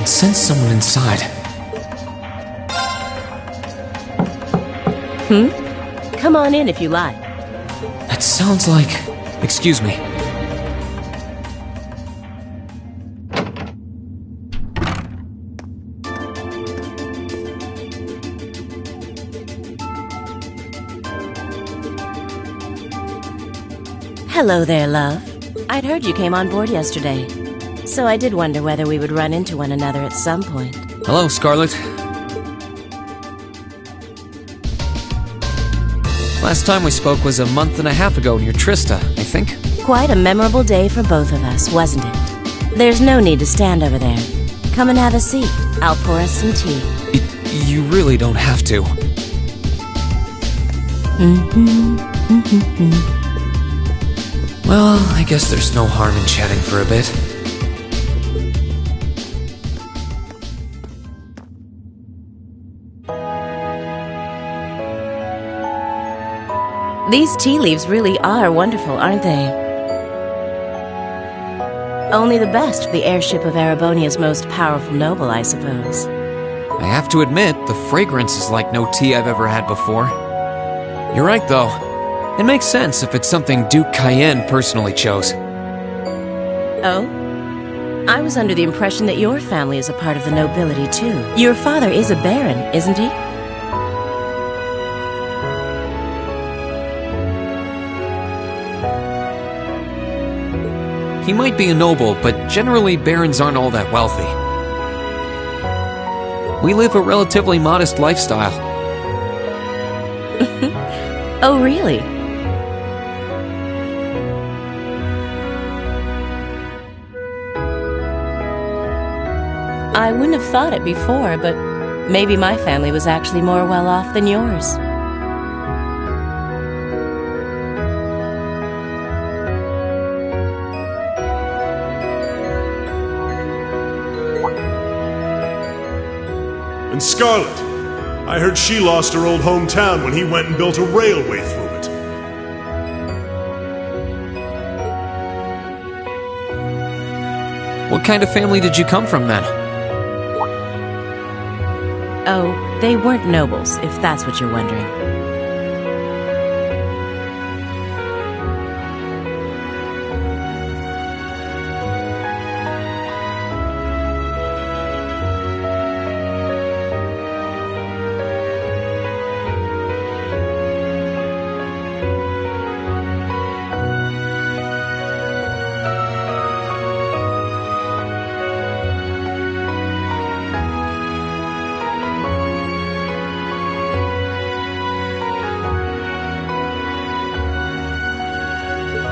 can sense someone inside. Come on in if you like. It sounds like... Excuse me. Hello there, love. I'd heard you came on board yesterday, so I did wonder whether we would run into one another at some point. Hello, Scarlet. Last time we spoke was a month and a half ago near Trista, I think. Quite a memorable day for both of us, wasn't it? There's no need to stand over there. Come and have a seat. I'll pour us some tea. You really don't have to. Well, I guess there's no harm in chatting for a bit. These tea leaves really are wonderful, aren't they? Only the best for the airship of Erebonia's most powerful noble, I suppose. I have to admit, the fragrance is like no tea I've ever had before. You're right, though. It makes sense if it's something Duke Cayenne personally chose. Oh? I was under the impression that your family is a part of the nobility, too. Your father is a baron, isn't he? He might be a noble, but generally barons aren't all that wealthy. We live a relatively modest lifestyle. Oh, really? I wouldn't have thought it before, but maybe my family was actually more well off than yours. And Scarlet, I heard she lost her old hometown when he went and built a railway through it. What kind of family did you come from, then? Oh, they weren't nobles, if that's what you're wondering.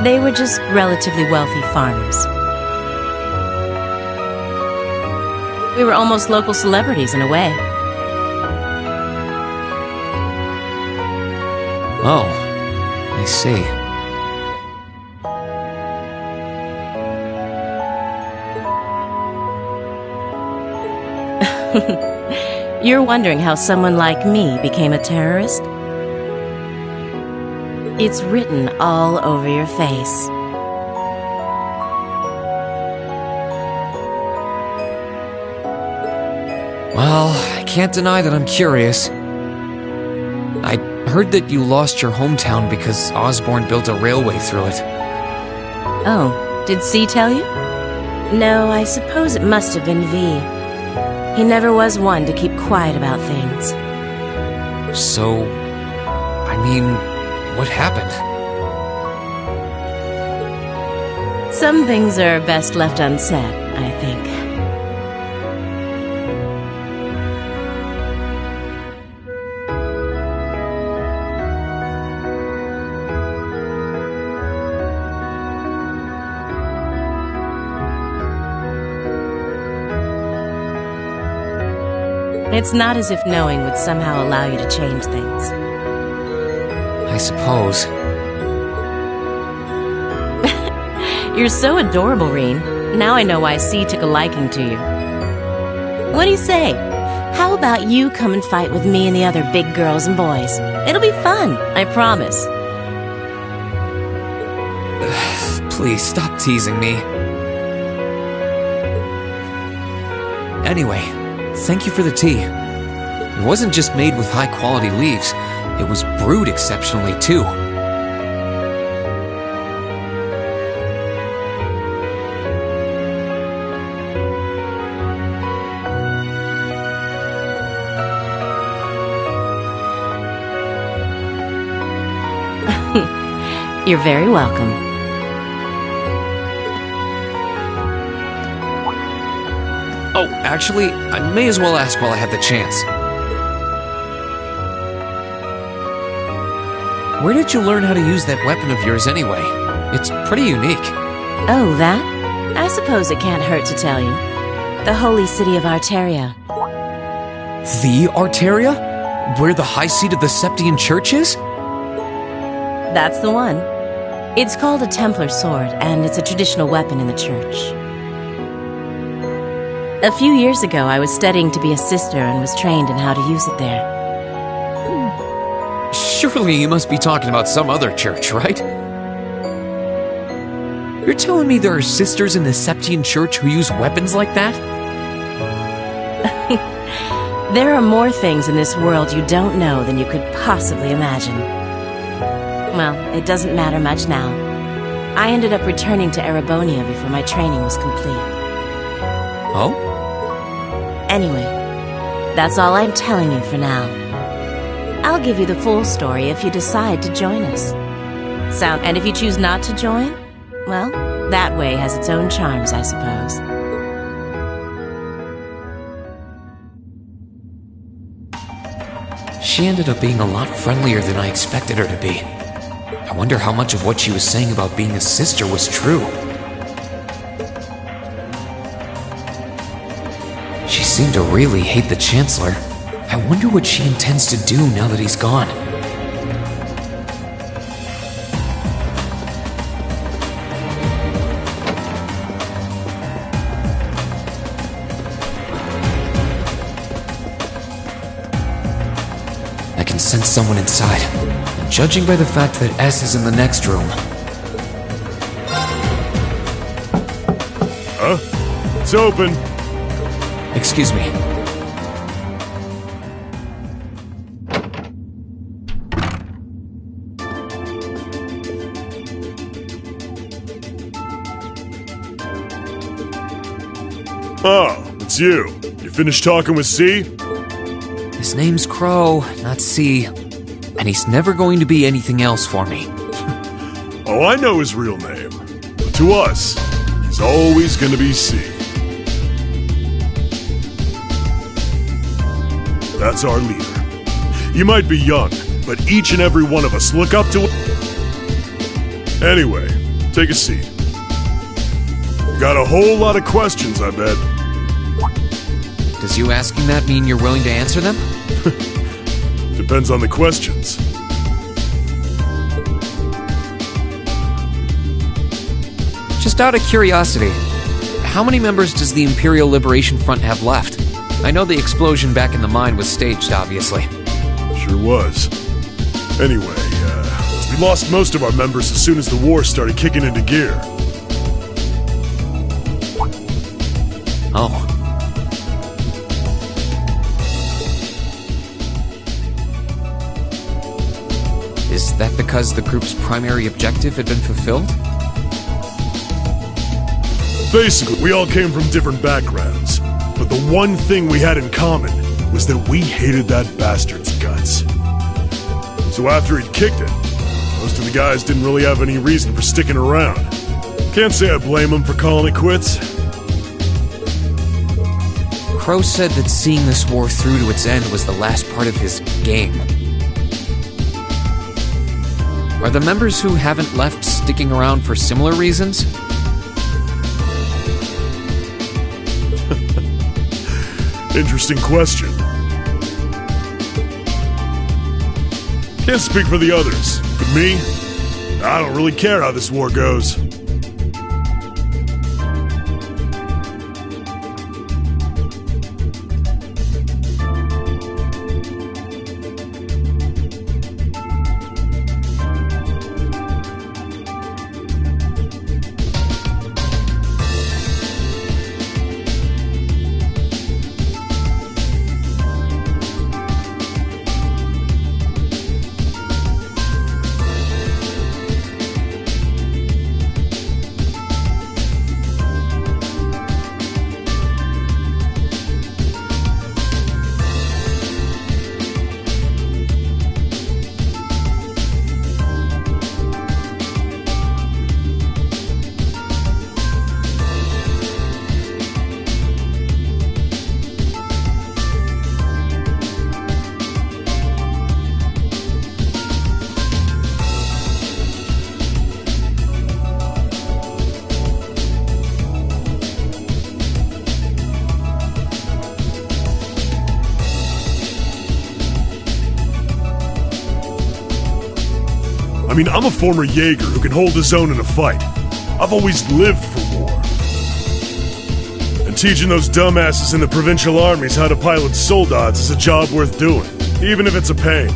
They were just relatively wealthy farmers. We were almost local celebrities in a way. Oh, I see. You're wondering how someone like me became a terrorist? It's written all over your face. Well, I can't deny that I'm curious. I heard that you lost your hometown because Osborne built a railway through it. Oh, did C tell you? No, I suppose it must have been V. He never was one to keep quiet about things. So, I mean, what happened? Some things are best left unsaid, I think. It's not as if knowing would somehow allow you to change things. I suppose. You're so adorable, Reen. Now I know why C took a liking to you. What do you say? How about you come and fight with me and the other big girls and boys? It'll be fun, I promise. Please, stop teasing me. Anyway, thank you for the tea. It wasn't just made with high-quality leaves, it was brewed exceptionally too. You're very welcome. Oh, actually, I may as well ask while I have the chance. Where did you learn how to use that weapon of yours anyway? It's pretty unique. Oh, that? I suppose it can't hurt to tell you. The holy city of Arteria. The Arteria? Where the high seat of the Septian Church is? That's the one. It's called a Templar sword, and it's a traditional weapon in the church. A few years ago, I was studying to be a sister and was trained in how to use it there. Surely you must be talking about some other church, right? You're telling me there are sisters in the Septian Church who use weapons like that? There are more things in this world you don't know than you could possibly imagine. Well, it doesn't matter much now. I ended up returning to Erebonia before my training was complete. Oh? Anyway, that's all I'm telling you for now. I'll give you the full story if you decide to join us. And if you choose not to join, well, that way has its own charms, I suppose. She ended up being a lot friendlier than I expected her to be. I wonder how much of what she was saying about being a sister was true. She seemed to really hate the Chancellor. I wonder what she intends to do now that he's gone. I can sense someone inside, judging by the fact that S is in the next room. Huh? It's open. Excuse me. Oh, it's you. You finished talking with C? His name's Crow, not C. And he's never going to be anything else for me. Oh, I know his real name. But to us, he's always gonna be C. That's our leader. You might be young, but each and every one of us look up to him. Anyway, take a seat. Got a whole lot of questions, I bet. Does you asking that mean you're willing to answer them? Depends on the questions. Just out of curiosity, how many members does the Imperial Liberation Front have left? I know the explosion back in the mine was staged, obviously. Sure was. Anyway, we lost most of our members as soon as the war started kicking into gear. Oh. Is that because the group's primary objective had been fulfilled? Basically, we all came from different backgrounds, but the one thing we had in common was that we hated that bastard's guts. So after he'd kicked it, most of the guys didn't really have any reason for sticking around. Can't say I blame them for calling it quits. Crow said that seeing this war through to its end was the last part of his game. Are the members who haven't left sticking around for similar reasons? Interesting question. Can't speak for the others, but me, I don't really care how this war goes. I mean, I'm a former Jaeger who can hold his own in a fight. I've always lived for war. And teaching those dumbasses in the provincial armies how to pilot soldats is a job worth doing, even if it's a pain.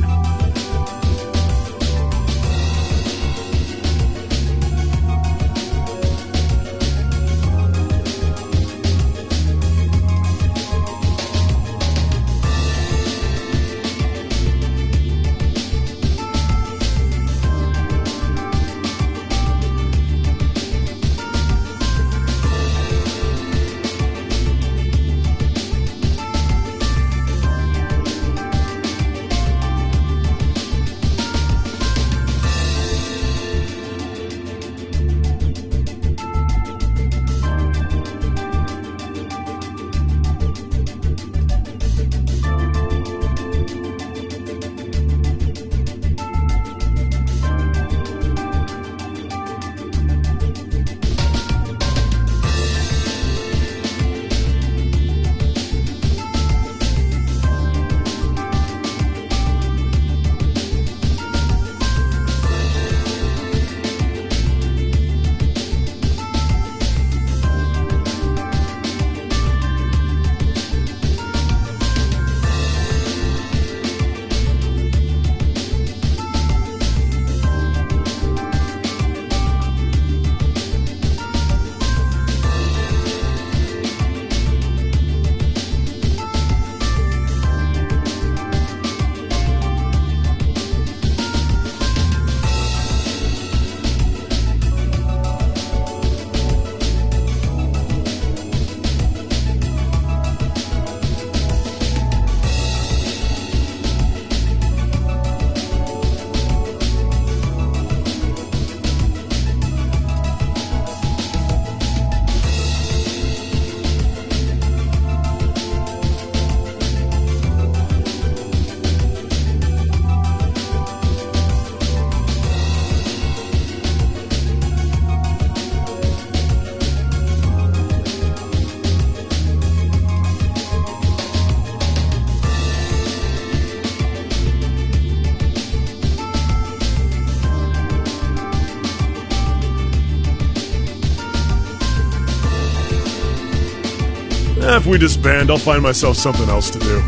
If we disband, I'll find myself something else to do.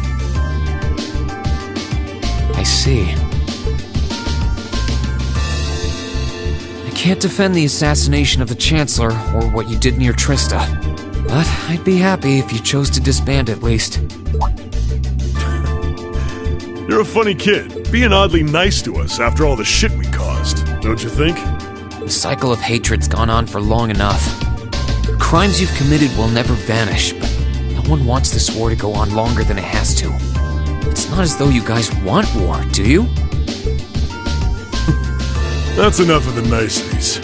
I see. I can't defend the assassination of the Chancellor or what you did near Trista, but I'd be happy if you chose to disband at least. You're a funny kid, being oddly nice to us after all the shit we caused, don't you think? The cycle of hatred's gone on for long enough. The crimes you've committed will never vanish, but no one wants this war to go on longer than it has to. It's not as though you guys want war, do you? That's enough of the niceties.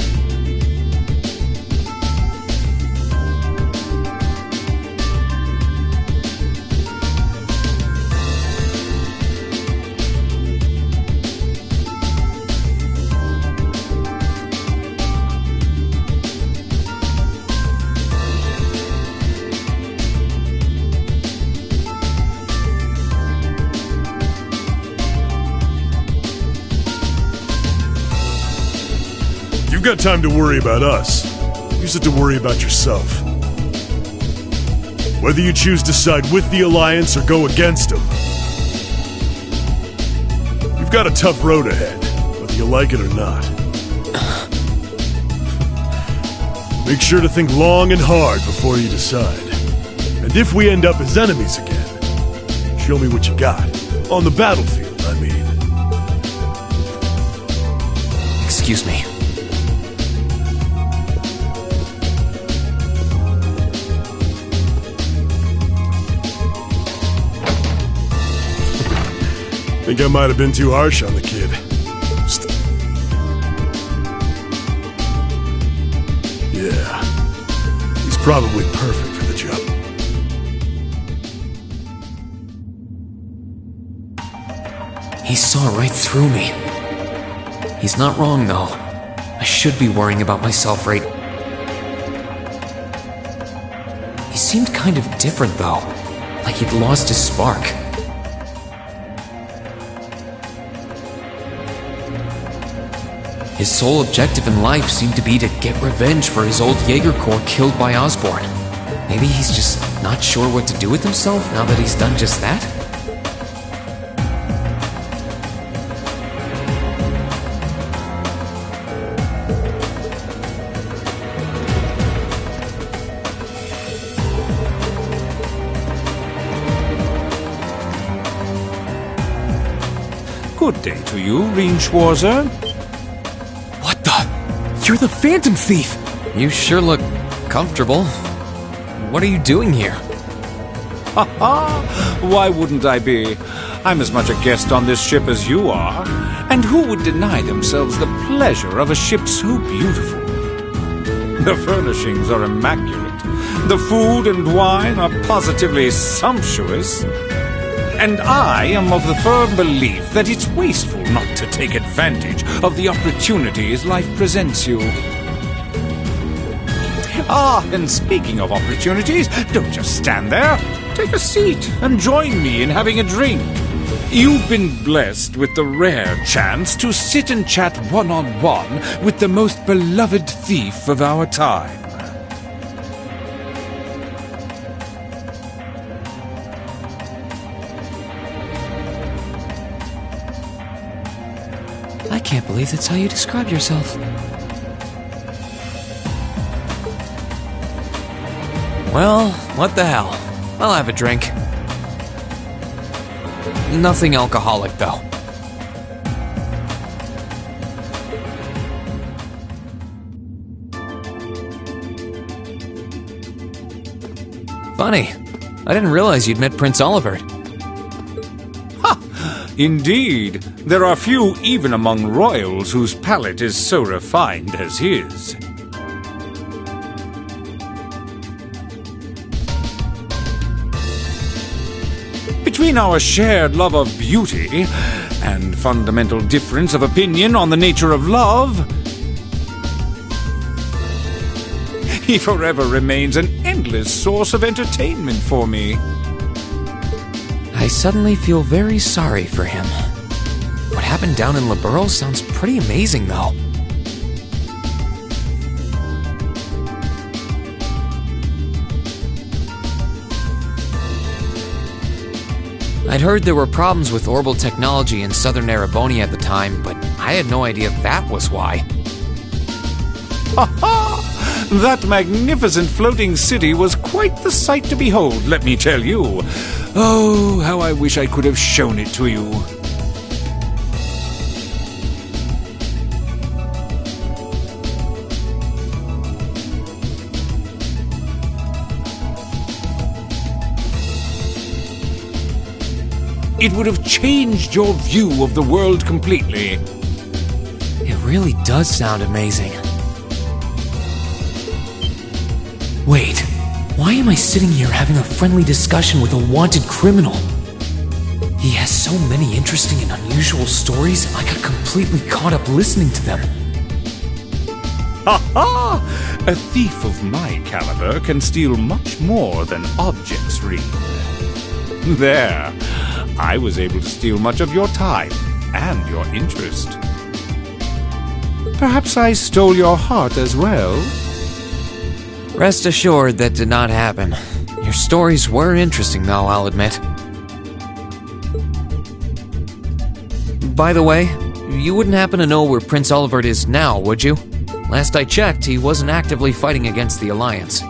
You've got time to worry about us. Use it to worry about yourself. Whether you choose to side with the Alliance or go against them, you've got a tough road ahead, whether you like it or not. Make sure to think long and hard before you decide. And if we end up as enemies again, show me what you got. On the battlefield, I mean. Excuse me. Think I might have been too harsh on the kid. Yeah. He's probably perfect for the job. He saw right through me. He's not wrong, though. I should be worrying about myself, right? He seemed kind of different, though. Like he'd lost his spark. His sole objective in life seemed to be to get revenge for his old Jaeger Corps killed by Osborn. Maybe he's just not sure what to do with himself now that he's done just that? Good day to you, Reinschwarzer. What the? You're the Phantom Thief! You sure look comfortable. What are you doing here? Ha ha! Why wouldn't I be? I'm as much a guest on this ship as you are. And who would deny themselves the pleasure of a ship so beautiful? The furnishings are immaculate. The food and wine are positively sumptuous. And I am of the firm belief that it's wasteful not to take advantage of the opportunities life presents you. Ah, and speaking of opportunities, don't just stand there. Take a seat and join me in having a drink. You've been blessed with the rare chance to sit and chat one-on-one with the most beloved thief of our time. I can't believe that's how you describe yourself. Well, what the hell? I'll have a drink. Nothing alcoholic, though. Funny. I didn't realize you'd met Prince Olivert. Indeed, there are few even among royals whose palate is so refined as his. Between our shared love of beauty and fundamental difference of opinion on the nature of love, he forever remains an endless source of entertainment for me. I suddenly feel very sorry for him. What happened down in Liberl sounds pretty amazing, though. I'd heard there were problems with orbital technology in southern Erebonia at the time, but I had no idea that was why. Ha ha! That magnificent floating city was quite the sight to behold, let me tell you. Oh, how I wish I could have shown it to you. It would have changed your view of the world completely. It really does sound amazing. Wait, why am I sitting here having a friendly discussion with a wanted criminal? He has so many interesting and unusual stories, I got completely caught up listening to them. Ha ha! A thief of my caliber can steal much more than objects read. There, I was able to steal much of your time and your interest. Perhaps I stole your heart as well? Rest assured that did not happen. Your stories were interesting, though, I'll admit. By the way, you wouldn't happen to know where Prince Olivert is now, would you? Last I checked, he wasn't actively fighting against the Alliance.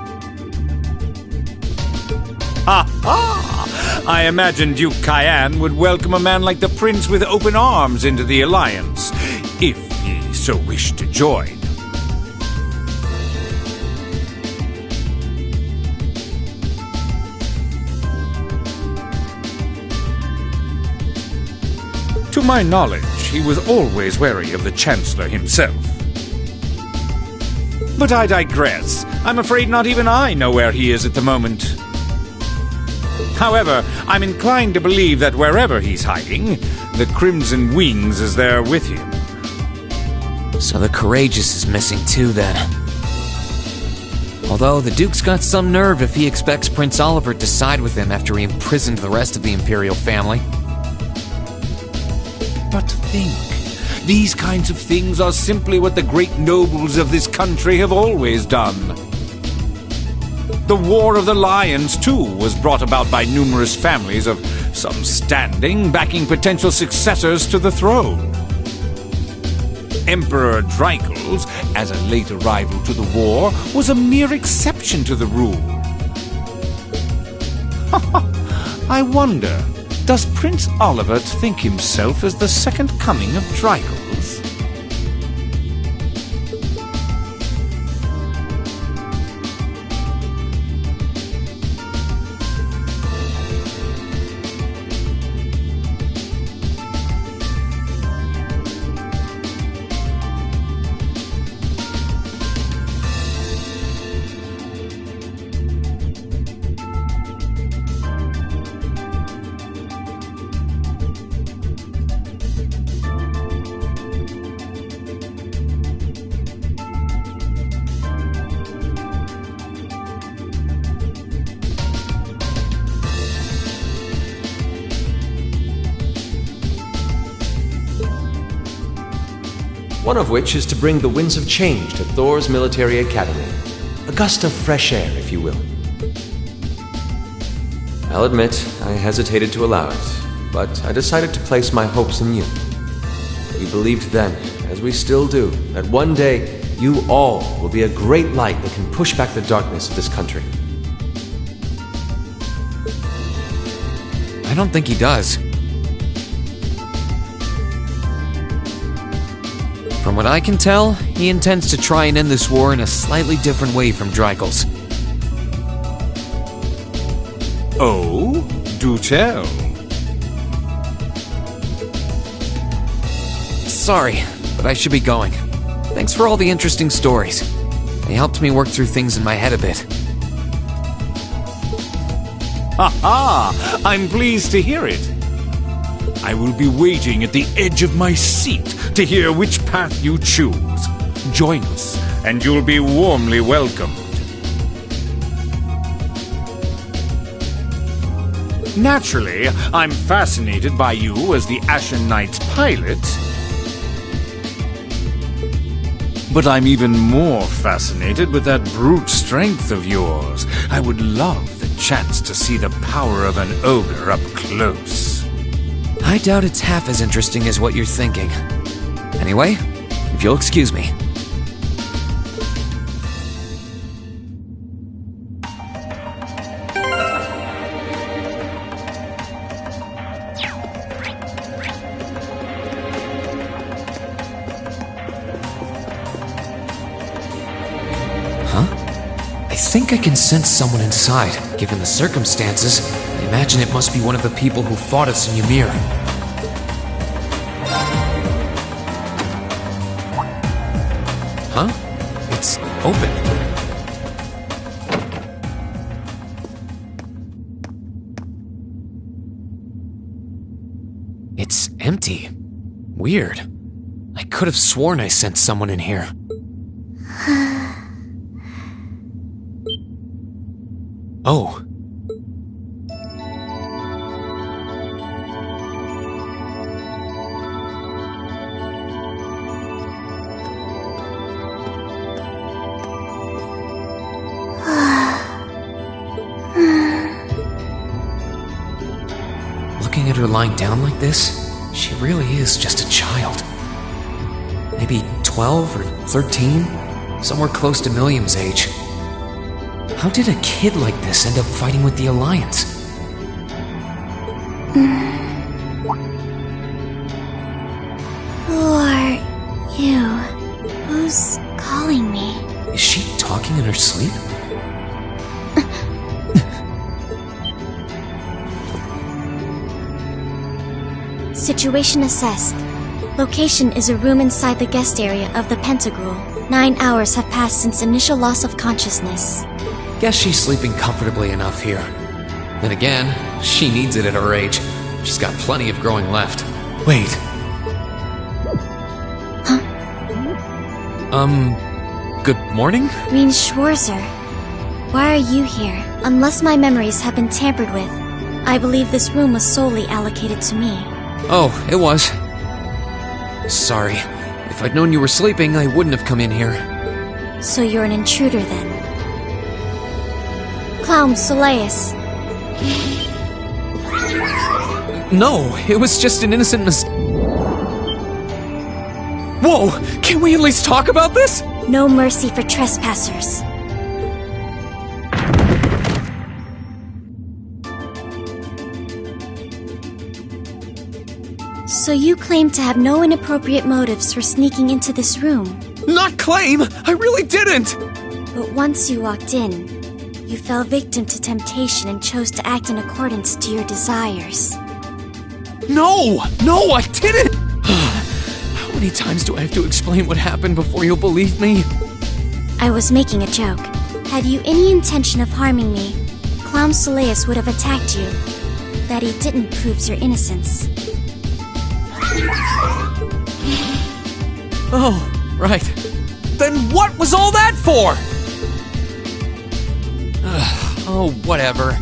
Ha ha! I imagined Duke Cayenne would welcome a man like the Prince with open arms into the Alliance, if he so wished to join. To my knowledge, he was always wary of the Chancellor himself. But I digress. I'm afraid not even I know where he is at the moment. However, I'm inclined to believe that wherever he's hiding, the Crimson Wings is there with him. So the Courageous is missing too, then. Although the Duke's got some nerve if he expects Prince Olivert to side with him after he imprisoned the rest of the Imperial family. But think, These kinds of things are simply what the great nobles of this country have always done. The War of the Lions, too, was brought about by numerous families of some standing backing potential successors to the throne. Emperor Dreicels, as a late arrival to the war, was a mere exception to the rule. I wonder, does Prince Oliver think himself as the second coming of Dreicels? One of which is to bring the winds of change to Thor's military academy. A gust of fresh air, if you will. I'll admit, I hesitated to allow it, but I decided to place my hopes in you. We believed then, as we still do, that one day you all will be a great light that can push back the darkness of this country. I don't think he does. From what I can tell, he intends to try and end this war in a slightly different way from Dreicels. Oh, do tell. Sorry, but I should be going. Thanks for all the interesting stories. They helped me work through things in my head a bit. Ha ha! I'm pleased to hear it. I will be waiting at the edge of my seat to hear which path you choose. Join us, and you'll be warmly welcomed. Naturally, I'm fascinated by you as the Ashen Knight's pilot. But I'm even more fascinated with that brute strength of yours. I would love the chance to see the power of an ogre up close. I doubt it's half as interesting as what you're thinking. Anyway, if you'll excuse me. I think I can sense someone inside. Given the circumstances, I imagine it must be one of the people who fought us in Ymir. Huh? It's open. It's empty. Weird. I could have sworn I sensed someone in here. Oh. Looking at her lying down like this, she really is just a child. Maybe 12 or 13? Somewhere close to Milliam's age. How did a kid like this end up fighting with the Alliance? Who are you? Who's calling me? Is she talking in her sleep? Situation assessed. Location is a room inside the guest area of the Pentagram. 9 hours have passed since initial loss of consciousness. Guess she's sleeping comfortably enough here. Then again, she needs it at her age. She's got plenty of growing left. Wait. Huh? Good morning? Reen Schwarzer. Why are you here? Unless my memories have been tampered with, I believe this room was solely allocated to me. Oh, it was. Sorry. If I'd known you were sleeping, I wouldn't have come in here. So you're an intruder then. Clown Soleus. No, it was just an innocent Whoa! Can we at least talk about this? No mercy for trespassers. So you claim to have no inappropriate motives for sneaking into this room. Not claim! I really didn't! But once you walked in, you fell victim to temptation and chose to act in accordance to your desires. No! No, I didn't! How many times do I have to explain what happened before you'll believe me? I was making a joke. Had you any intention of harming me, Clown Soleus would have attacked you. That he didn't proves your innocence. Oh, right. Then what was all that for? Oh, whatever.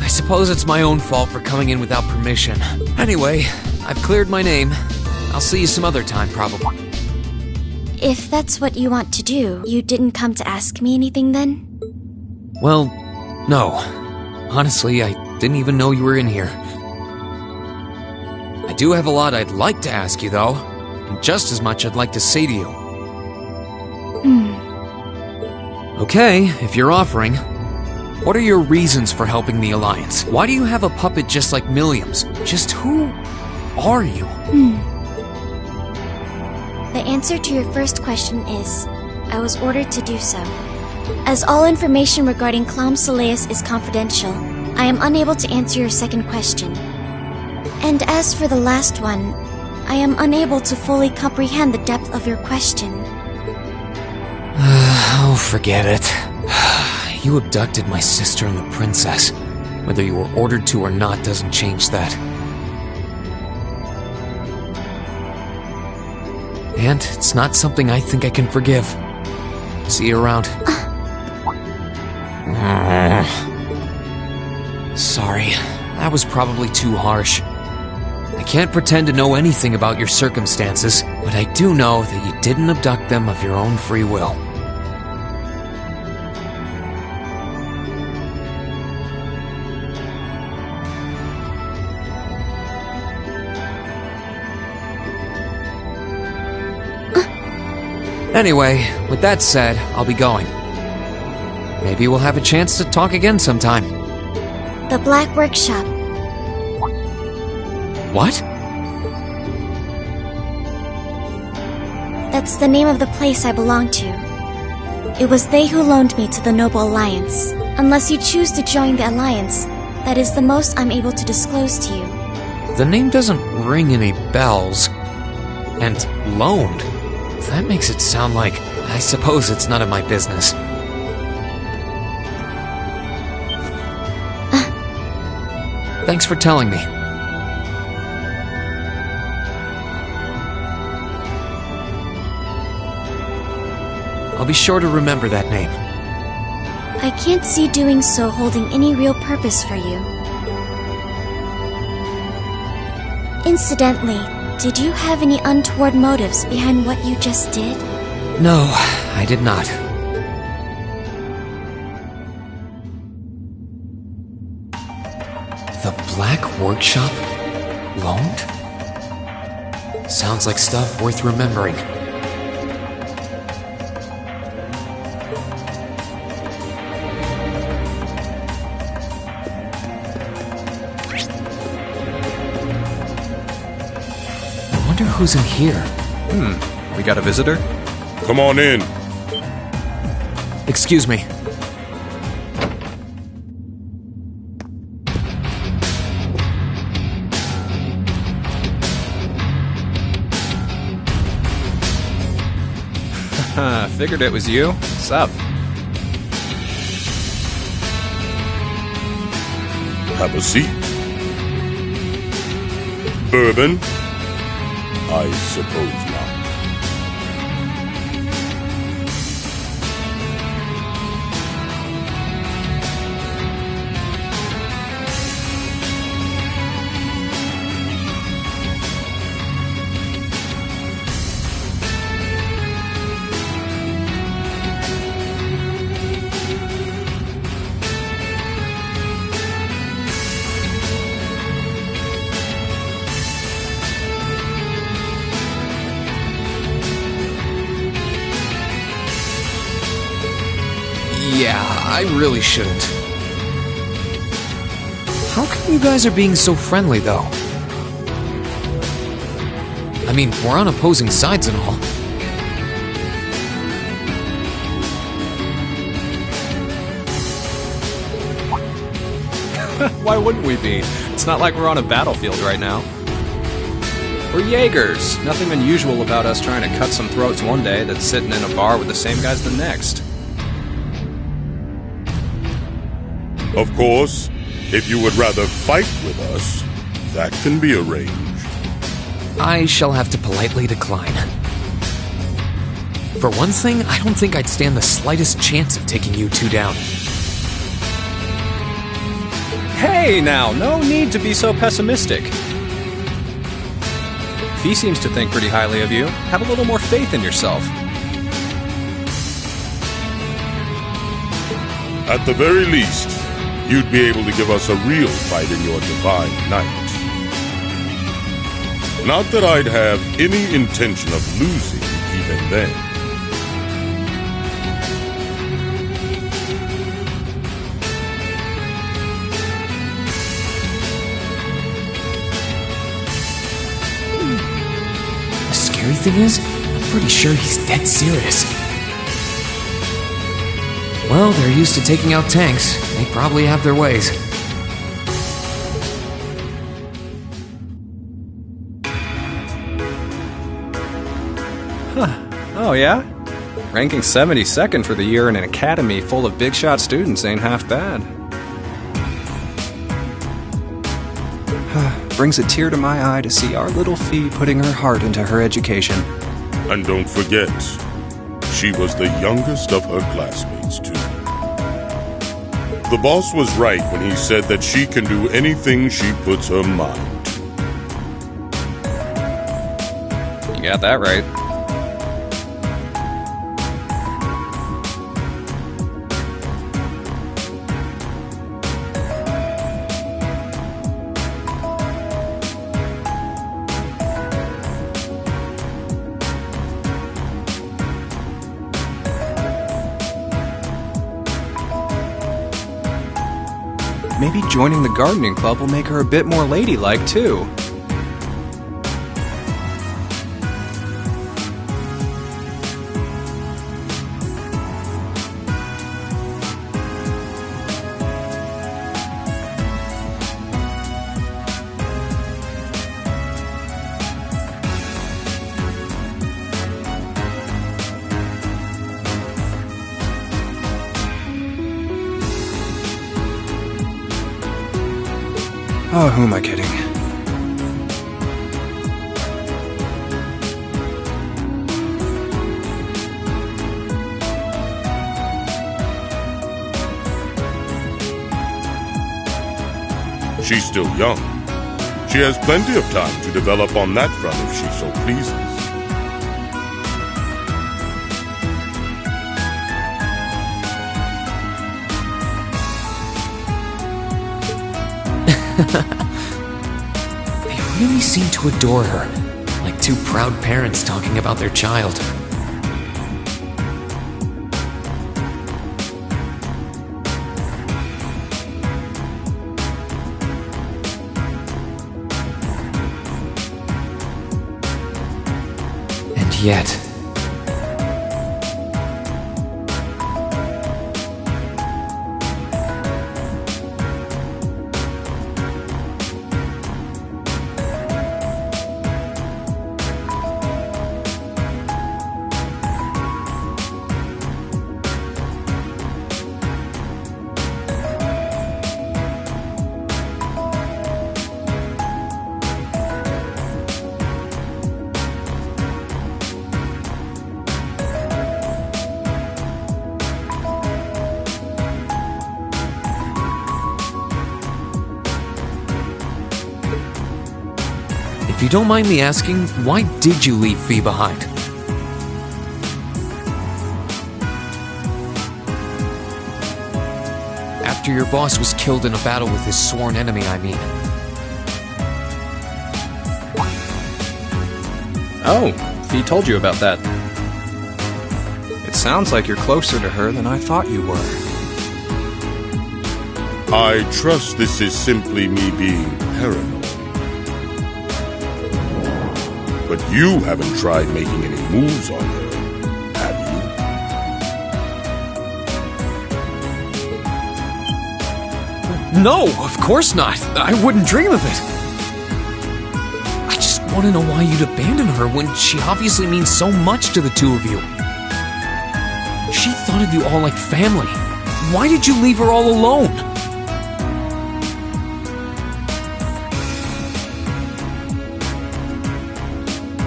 I suppose it's my own fault for coming in without permission. Anyway, I've cleared my name. I'll see you some other time, probably. If that's what you want to do, you didn't come to ask me anything then? Well, no. Honestly, I didn't even know you were in here. I do have a lot I'd like to ask you, though. And just as much I'd like to say to you. Okay, if you're offering. What are your reasons for helping the Alliance? Why do you have a puppet just like Milliam's? Just who are you? The answer to your first question is, I was ordered to do so. As all information regarding Clown Soleus is confidential, I am unable to answer your second question. And as for the last one, I am unable to fully comprehend the depth of your question. Oh, forget it. You abducted my sister and the princess. Whether you were ordered to or not doesn't change that. And it's not something I think I can forgive. See you around. Sorry, that was probably too harsh. I can't pretend to know anything about your circumstances, but I do know that you didn't abduct them of your own free will. Anyway, with that said, I'll be going. Maybe we'll have a chance to talk again sometime. The Black Workshop. What? That's the name of the place I belong to. It was they who loaned me to the Noble Alliance. Unless you choose to join the Alliance, that is the most I'm able to disclose to you. The name doesn't ring any bells. And loaned? That makes it sound like, I suppose it's none of my business. Thanks for telling me. I'll be sure to remember that name. I can't see doing so holding any real purpose for you. Incidentally, did you have any untoward motives behind what you just did? No, I did not. The Black Workshop? Loaned? Sounds like stuff worth remembering. I wonder who's in here. We got a visitor? Come on in. Excuse me. Figured it was you. Sup? Have a seat. Bourbon? I suppose not. Yeah, I really shouldn't. How come you guys are being so friendly, though? I mean, we're on opposing sides and all. Why wouldn't we be? It's not like we're on a battlefield right now. We're Jaegers. Nothing unusual about us trying to cut some throats one day that's sitting in a bar with the same guys the next. Of course, if you would rather fight with us, that can be arranged. I shall have to politely decline. For one thing, I don't think I'd stand the slightest chance of taking you two down. Hey now, no need to be so pessimistic. He seems to think pretty highly of you. Have a little more faith in yourself. At the very least, you'd be able to give us a real fight in your divine night. Not that I'd have any intention of losing even then. The scary thing is, I'm pretty sure he's dead serious. Well, they're used to taking out tanks. They probably have their ways. Oh yeah? Ranking 72nd for the year in an academy full of big shot students ain't half bad. Brings a tear to my eye to see our little Fee putting her heart into her education. And don't forget, she was the youngest of her classmates, too. The boss was right when he said that she can do anything she puts her mind to. You got that right. Maybe joining the gardening club will make her a bit more ladylike, too. Oh, who am I kidding? She's still young. She has plenty of time to develop on that front if she so pleases. They really seem to adore her, like two proud parents talking about their child. And yet... If you don't mind me asking, why did you leave Fee behind? After your boss was killed in a battle with his sworn enemy, I mean. Oh, Fee told you about that. It's sounds like you're closer to her than I thought you were. I trust this is simply me being paranoid. But you haven't tried making any moves on her, have you? No, of course not. I wouldn't dream of it. I just want to know why you'd abandon her when she obviously means so much to the two of you. She thought of you all like family. Why did you leave her all alone?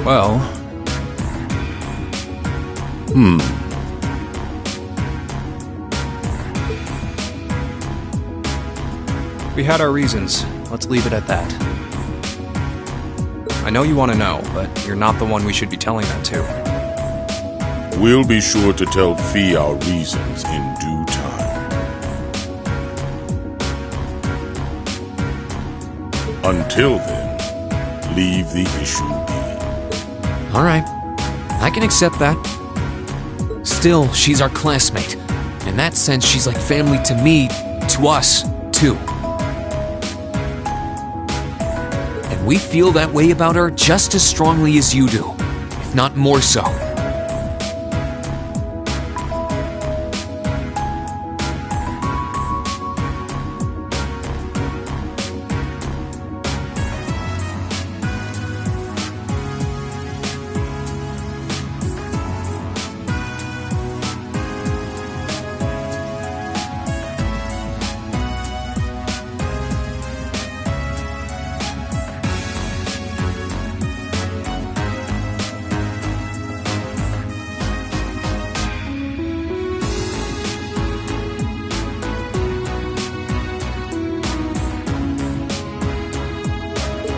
Well... We had our reasons. Let's leave it at that. I know you want to know, but you're not the one we should be telling that to. We'll be sure to tell Fee our reasons in due time. Until then, leave the issue be. Alright, I can accept that. Still, she's our classmate. In that sense, she's like family to me, to us, too. And we feel that way about her just as strongly as you do, if not more so.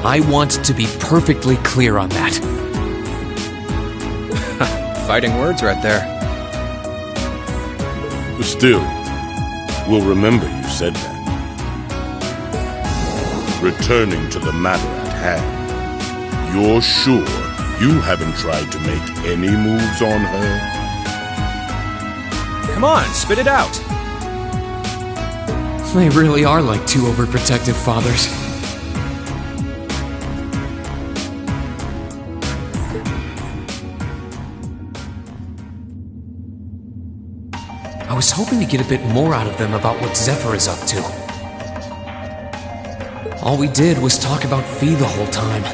I want to be perfectly clear on that. Fighting words right there. But still, we'll remember you said that. Returning to the matter at hand, you're sure you haven't tried to make any moves on her? Come on, spit it out. They really are like two overprotective fathers. I was hoping to get a bit more out of them about what Zephyr is up to. All we did was talk about Fee the whole time.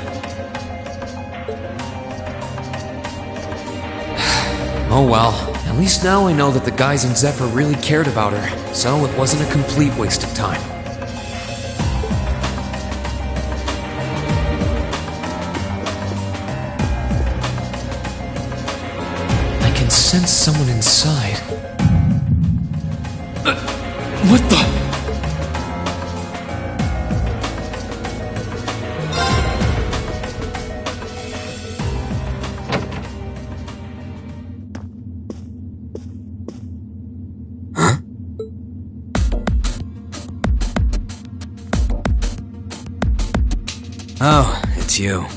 Oh well, at least now I know that the guys in Zephyr really cared about her, so it wasn't a complete waste of time. I can sense someone inside. What the? Huh? Oh, it's you.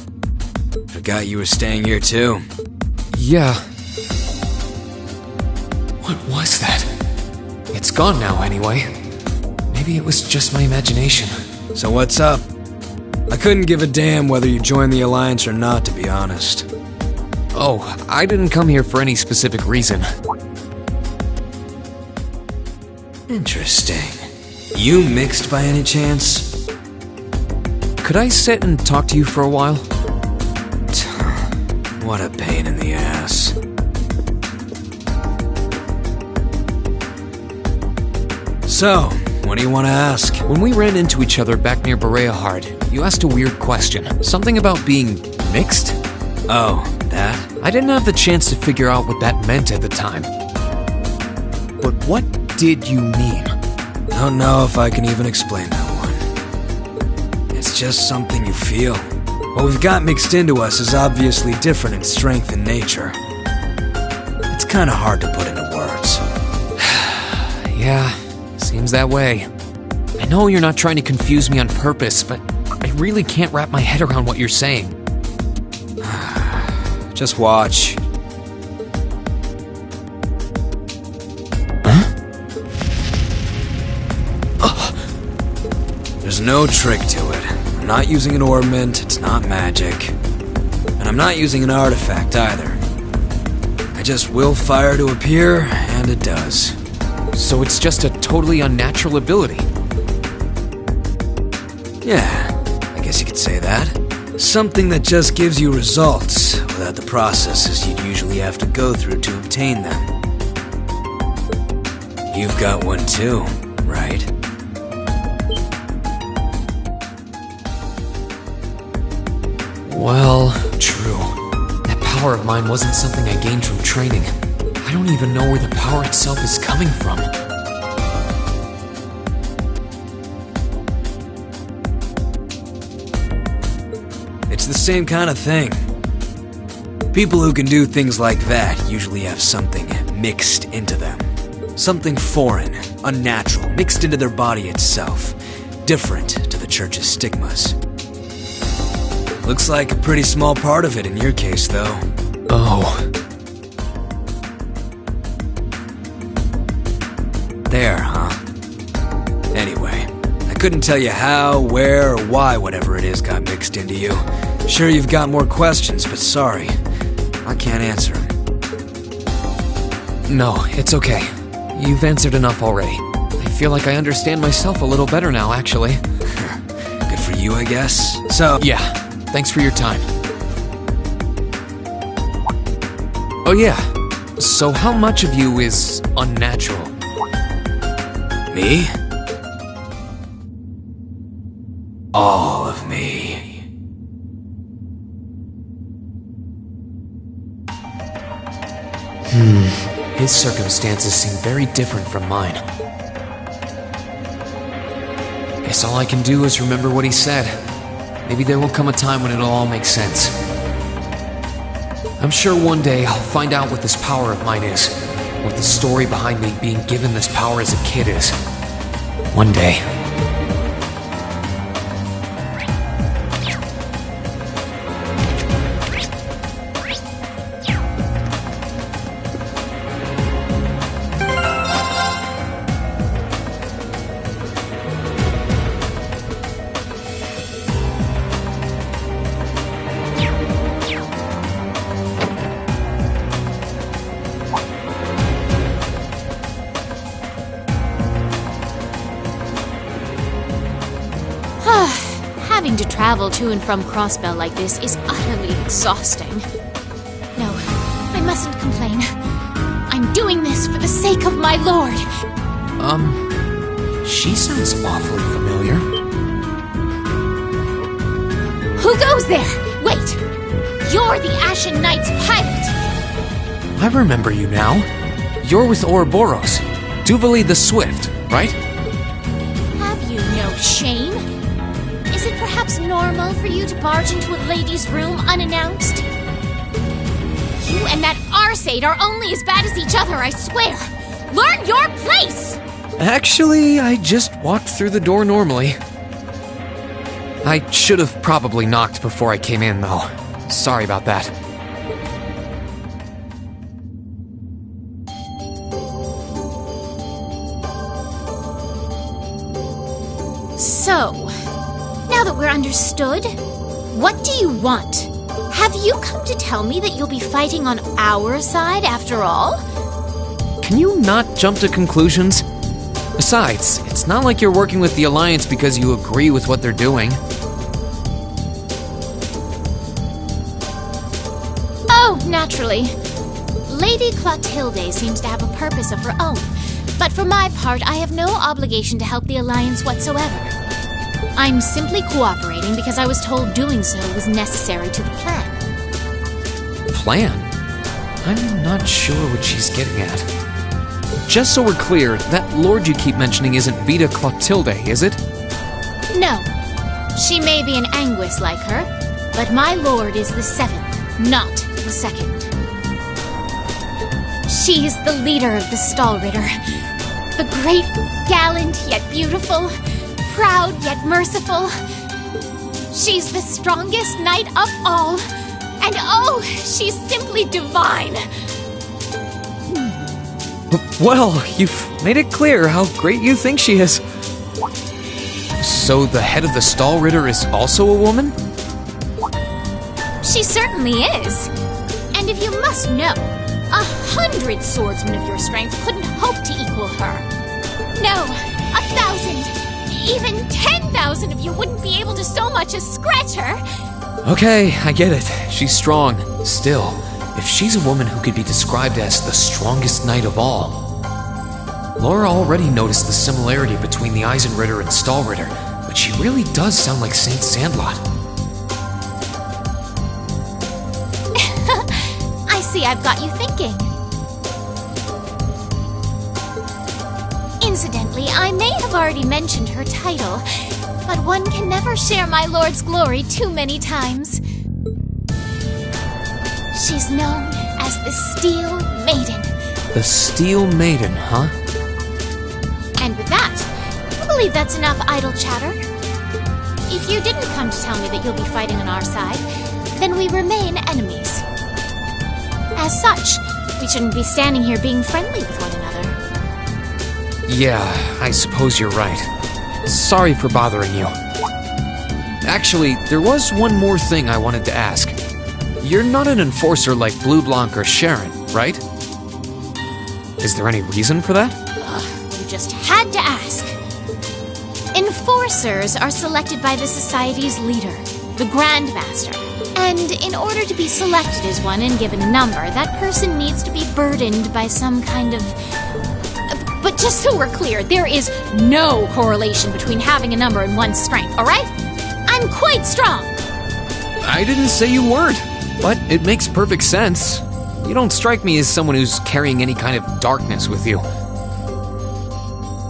Forgot you were staying here too. Yeah. What was that? It's gone now, anyway. Maybe it was just my imagination. So what's up? I couldn't give a damn whether you joined the Alliance or not, to be honest. Oh, I didn't come here for any specific reason. Interesting. You mixed by any chance? Could I sit and talk to you for a while? What a pain in the ass. So, what do you want to ask? When we ran into each other back near Bereahard, you asked a weird question. Something about being mixed? Oh, that? I didn't have the chance to figure out what that meant at the time. But what did you mean? Don't know if I can even explain that one. It's just something you feel. What we've got mixed into us is obviously different in strength and nature. It's kinda hard to put into words. Yeah, seems that way. I know you're not trying to confuse me on purpose, but I really can't wrap my head around what you're saying. Just watch. There's no trick to it. I'm not using an ornament, it's not magic. And I'm not using an artifact either. I just will fire to appear, and it does. So it's just a totally unnatural ability. Yeah, I guess you could say that. Something that just gives you results without the processes you'd usually have to go through to obtain them. You've got one too, right? Well, true. That power of mine wasn't something I gained from training. I don't even know where the power itself is coming from. It's the same kind of thing. People who can do things like that usually have something mixed into them. Something foreign, unnatural, mixed into their body itself. Different to the church's stigmas. Looks like a pretty small part of it in your case, though. Oh. There, huh? Anyway, I couldn't tell you how, where, or why whatever it is got mixed into you. Sure you've got more questions, but sorry. I can't answer them. No, it's okay. You've answered enough already. I feel like I understand myself a little better now, actually. Good for you, I guess. So, yeah, thanks for your time. Oh yeah, so how much of you is unnatural? me? All of me. His circumstances seem very different from mine. Guess all I can do is remember what he said. Maybe there will come a time when it'll all make sense. I'm sure one day I'll find out what this power of mine is. What the story behind me being given this power as a kid is. One day. Having to travel to and from Crossbell like this is utterly exhausting. No, I mustn't complain. I'm doing this for the sake of my lord. She sounds awfully familiar. Who goes there? Wait! You're the Ashen Knight's pilot! I remember you now. You're with Ouroboros. Duvali the Swift, right? Have you no shame? Is it perhaps normal for you to barge into a lady's room unannounced? You and that Arseid are only as bad as each other, I swear! Learn your place! Actually, I just walked through the door normally. I should have probably knocked before I came in, though. Sorry about that. So, now that we're understood, what do you want? Have you come to tell me that you'll be fighting on our side after all? Can you not jump to conclusions? Besides, it's not like you're working with the Alliance because you agree with what they're doing. Oh, naturally. Lady Clotilde seems to have a purpose of her own, but for my part, I have no obligation to help the Alliance whatsoever. I'm simply cooperating because I was told doing so was necessary to the plan. Plan? I'm not sure what she's getting at. Just so we're clear, that lord you keep mentioning isn't Vita Clotilde, is it? No. She may be an Anguis like her, but my lord is the 7th, not the 2nd. She is the leader of the Stallritter. The great, gallant yet beautiful, proud yet merciful. She's the strongest knight of all, and oh, she's simply divine. Well, you've made it clear how great you think she is. So the head of the Stahlritter is also a woman? She certainly is. And if you must know, 100 swordsmen of your strength couldn't hope to equal her. No, 1,000, even 10,000 of you wouldn't be able to so much as scratch her. Okay, I get it. She's strong. Still, if she's a woman who could be described as the strongest knight of all, Laura already noticed the similarity between the Eisenritter and Stahlritter, but she really does sound like Saint Sandlot. I see I've got you thinking. Incidentally, I may have already mentioned her title, but one can never share my lord's glory too many times. She's known as the Steel Maiden. The Steel Maiden, huh? And with that, I believe that's enough idle chatter. If you didn't come to tell me that you'll be fighting on our side, then we remain enemies. As such, we shouldn't be standing here being friendly with one another. Yeah, I suppose you're right. Sorry for bothering you. Actually, there was one more thing I wanted to ask. You're not an enforcer like Blue Blanc or Sharon, right? Is there any reason for that? You just had to ask. Enforcers are selected by the society's leader, the Grandmaster. And in order to be selected as one and given a number, that person needs to be burdened by some kind of... But just so we're clear, there is no correlation between having a number and one's strength, alright? I'm quite strong. I didn't say you weren't, but it makes perfect sense. You don't strike me as someone who's carrying any kind of darkness with you.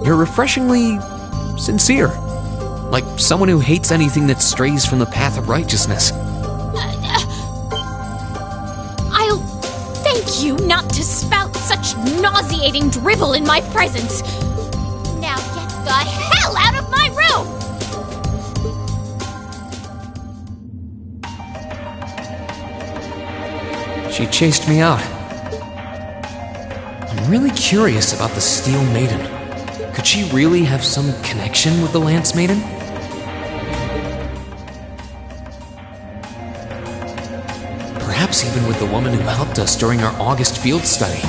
You're refreshingly sincere. Like someone who hates anything that strays from the path of righteousness. I'll thank you not to spout such nauseating dribble in my presence. Now get the hell out of my room! She chased me out. I'm really curious about the Steel Maiden. Could she really have some connection with the Lance Maiden? Perhaps even with the woman who helped us during our August field study.